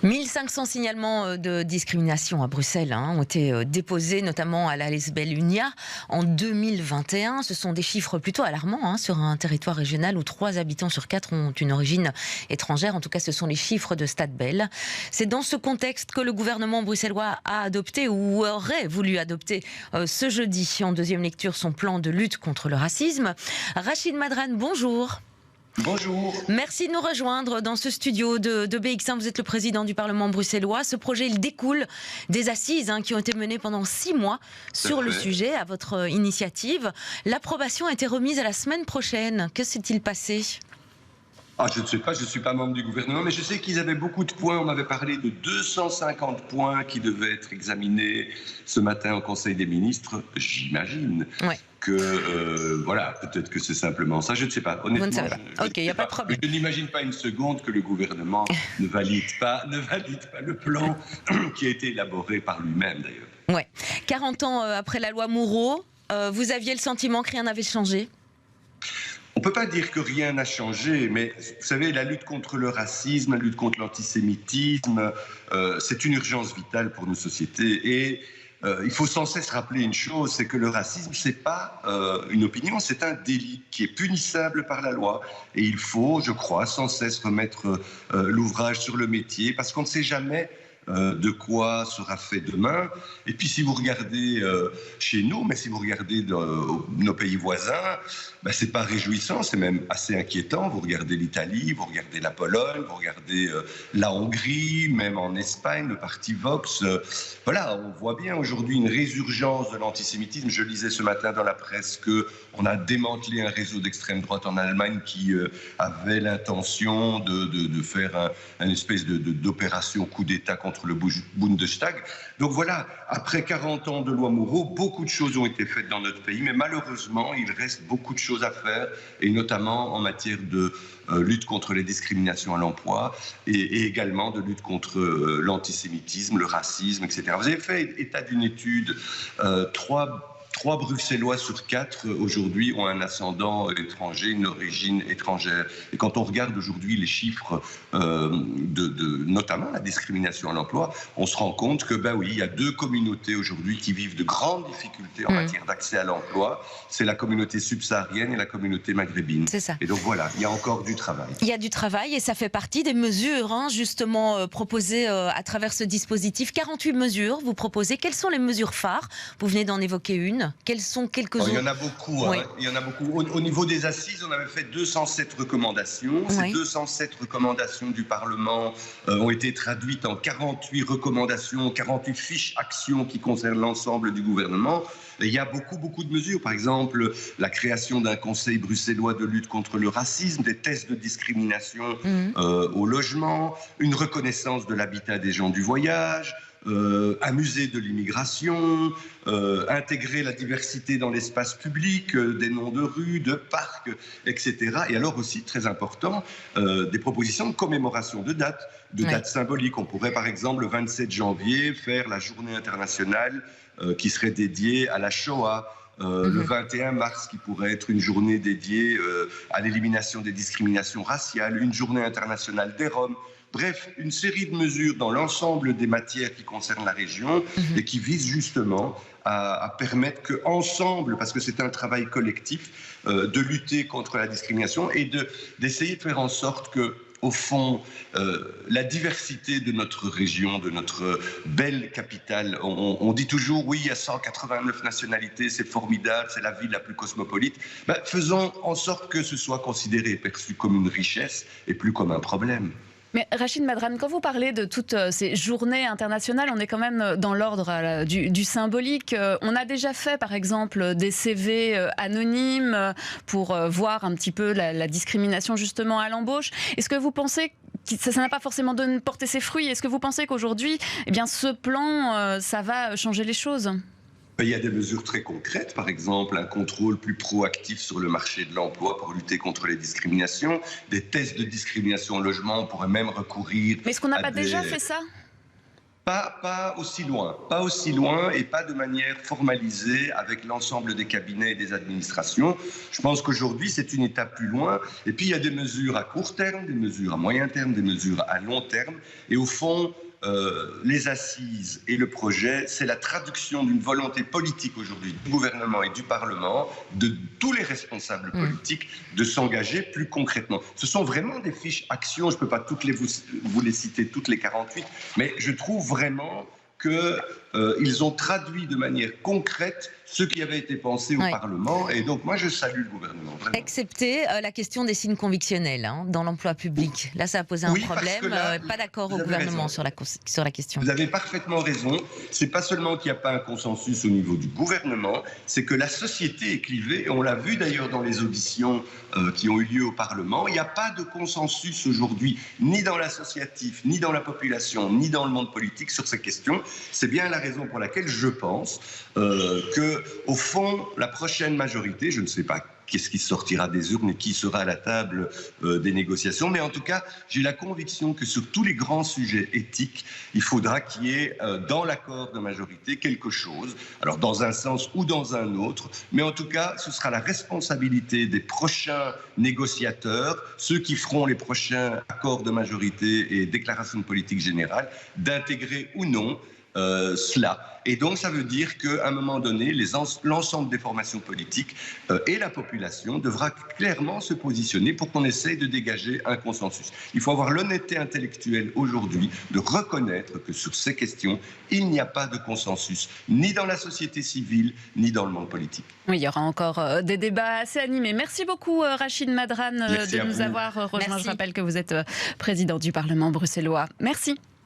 1500 signalements de discrimination à Bruxelles ont été déposés, notamment à la Lesbelle Unia en 2021. Ce sont des chiffres plutôt alarmants sur un territoire régional où 3 habitants sur 4 ont une origine étrangère. En tout cas, ce sont les chiffres de Stade Bell. C'est dans ce contexte que le gouvernement bruxellois a adopté ou aurait voulu adopter ce jeudi en deuxième lecture son plan de lutte contre le racisme. Rachid Madrane, bonjour. Bonjour. Merci de nous rejoindre dans ce studio de BX1. Vous êtes le président du Parlement bruxellois. Ce projet, il découle des assises qui ont été menées pendant 6 mois sur le sujet, à votre initiative. L'approbation a été remise à la semaine prochaine. Que s'est-il passé ? Je ne sais pas, je ne suis pas membre du gouvernement, mais je sais qu'ils avaient beaucoup de points. On m'avait parlé de 250 points qui devaient être examinés ce matin au Conseil des ministres. J'imagine que, peut-être que c'est simplement ça. Je ne sais pas, honnêtement. Vous ne savez pas. Ok, il n'y a pas de problème. Je n'imagine pas une seconde que le gouvernement ne valide pas le plan qui a été élaboré par lui-même, d'ailleurs. Ouais. 40 ans après la loi Moureau, vous aviez le sentiment que rien n'avait changé ? On ne peut pas dire que rien n'a changé, mais vous savez, la lutte contre le racisme, la lutte contre l'antisémitisme, c'est une urgence vitale pour nos sociétés. Et il faut sans cesse rappeler une chose, c'est que le racisme, ce n'est pas une opinion, c'est un délit qui est punissable par la loi. Et il faut, je crois, sans cesse remettre l'ouvrage sur le métier, parce qu'on ne sait jamais de quoi sera fait demain. Et puis si vous regardez chez nous, mais si vous regardez dans nos pays voisins, c'est pas réjouissant, c'est même assez inquiétant. Vous regardez l'Italie, vous regardez la Pologne, vous regardez la Hongrie, même en Espagne, le parti Vox. On voit bien aujourd'hui une résurgence de l'antisémitisme. Je lisais ce matin dans la presse qu'on a démantelé un réseau d'extrême droite en Allemagne qui avait l'intention de faire une espèce d'opération coup d'État contre le Bundestag. Donc voilà, après 40 ans de loi Moureau, beaucoup de choses ont été faites dans notre pays, mais malheureusement, il reste beaucoup de choses à faire, et notamment en matière de lutte contre les discriminations à l'emploi et également de lutte contre l'antisémitisme, le racisme, etc. Vous avez fait état d'une étude, 3 Bruxellois sur 4 aujourd'hui ont un ascendant étranger, une origine étrangère. Et quand on regarde aujourd'hui les chiffres notamment la discrimination à l'emploi, on se rend compte que il y a 2 communautés aujourd'hui qui vivent de grandes difficultés en matière d'accès à l'emploi. C'est la communauté subsaharienne et la communauté maghrébine. C'est ça. Et donc voilà, il y a encore du travail. Il y a du travail et ça fait partie des mesures justement proposées à travers ce dispositif. 48 mesures vous proposez. Quelles sont les mesures phares ? Vous venez d'en évoquer une. Quelles sont quelques-unes ? Il y en a beaucoup. Oui. Il y en a beaucoup. Au niveau des assises, on avait fait 207 recommandations. Ces 207 recommandations du Parlement ont été traduites en 48 recommandations, 48 fiches actions qui concernent l'ensemble du gouvernement. Et il y a beaucoup de mesures. Par exemple, la création d'un conseil bruxellois de lutte contre le racisme, des tests de discrimination au logement, une reconnaissance de l'habitat des gens du voyage, un musée de l'immigration, intégrer la diversité dans l'espace public, des noms de rues, de parcs, etc. Et alors aussi, très important, des propositions de commémoration de dates, dates symboliques. On pourrait par exemple le 27 janvier faire la journée internationale qui serait dédiée à la Shoah. Le 21 mars, qui pourrait être une journée dédiée à l'élimination des discriminations raciales, une journée internationale des Roms. Bref, une série de mesures dans l'ensemble des matières qui concernent la région et qui visent justement à permettre qu'ensemble, parce que c'est un travail collectif, de lutter contre la discrimination et d'essayer de faire en sorte que, au fond, la diversité de notre région, de notre belle capitale, on dit toujours, oui, il y a 189 nationalités, c'est formidable, c'est la ville la plus cosmopolite. Faisons en sorte que ce soit considéré et perçu comme une richesse et plus comme un problème. Mais Rachid Madrane, quand vous parlez de toutes ces journées internationales, on est quand même dans l'ordre du symbolique. On a déjà fait, par exemple, des CV anonymes pour voir un petit peu la discrimination justement à l'embauche. Est-ce que vous pensez que ça n'a pas forcément porté ses fruits ? Est-ce que vous pensez qu'aujourd'hui, ce plan, ça va changer les choses ? Il y a des mesures très concrètes, par exemple un contrôle plus proactif sur le marché de l'emploi pour lutter contre les discriminations, des tests de discrimination au logement, on pourrait même recourir... Mais est-ce qu'on n'a pas déjà fait ça ? Pas aussi loin et pas de manière formalisée avec l'ensemble des cabinets et des administrations. Je pense qu'aujourd'hui, c'est une étape plus loin. Et puis, il y a des mesures à court terme, des mesures à moyen terme, des mesures à long terme. Et au fond, les assises et le projet, c'est la traduction d'une volonté politique aujourd'hui du gouvernement et du Parlement, de tous les responsables politiques, de s'engager plus concrètement. Ce sont vraiment des fiches actions, je ne peux pas toutes vous les citer, toutes les 48, mais je trouve vraiment qu'ils ont traduit de manière concrète ce qui avait été pensé au Parlement. Et donc, moi, je salue le gouvernement. Vraiment. Excepté la question des signes convictionnels dans l'emploi public. Là, ça a posé un problème. Pas d'accord au gouvernement sur la question. Vous avez parfaitement raison. C'est pas seulement qu'il n'y a pas un consensus au niveau du gouvernement, c'est que la société est clivée. On l'a vu d'ailleurs dans les auditions qui ont eu lieu au Parlement. Il n'y a pas de consensus aujourd'hui, ni dans l'associatif, ni dans la population, ni dans le monde politique sur ces questions. C'est bien la raison pour laquelle je pense que, au fond, la prochaine majorité, je ne sais pas qu'est-ce qui sortira des urnes et qui sera à la table des négociations, mais en tout cas, j'ai la conviction que sur tous les grands sujets éthiques, il faudra qu'il y ait dans l'accord de majorité quelque chose, alors dans un sens ou dans un autre, mais en tout cas, ce sera la responsabilité des prochains négociateurs, ceux qui feront les prochains accords de majorité et déclarations de politique générale, d'intégrer ou non cela. Et donc, ça veut dire qu'à un moment donné, l'ensemble des formations politiques et la population devra clairement se positionner pour qu'on essaye de dégager un consensus. Il faut avoir l'honnêteté intellectuelle aujourd'hui de reconnaître que sur ces questions, il n'y a pas de consensus, ni dans la société civile, ni dans le monde politique. Oui, il y aura encore des débats assez animés. Merci beaucoup, Rachid Madran, de nous avoir rejoints. Je rappelle que vous êtes président du Parlement bruxellois. Merci.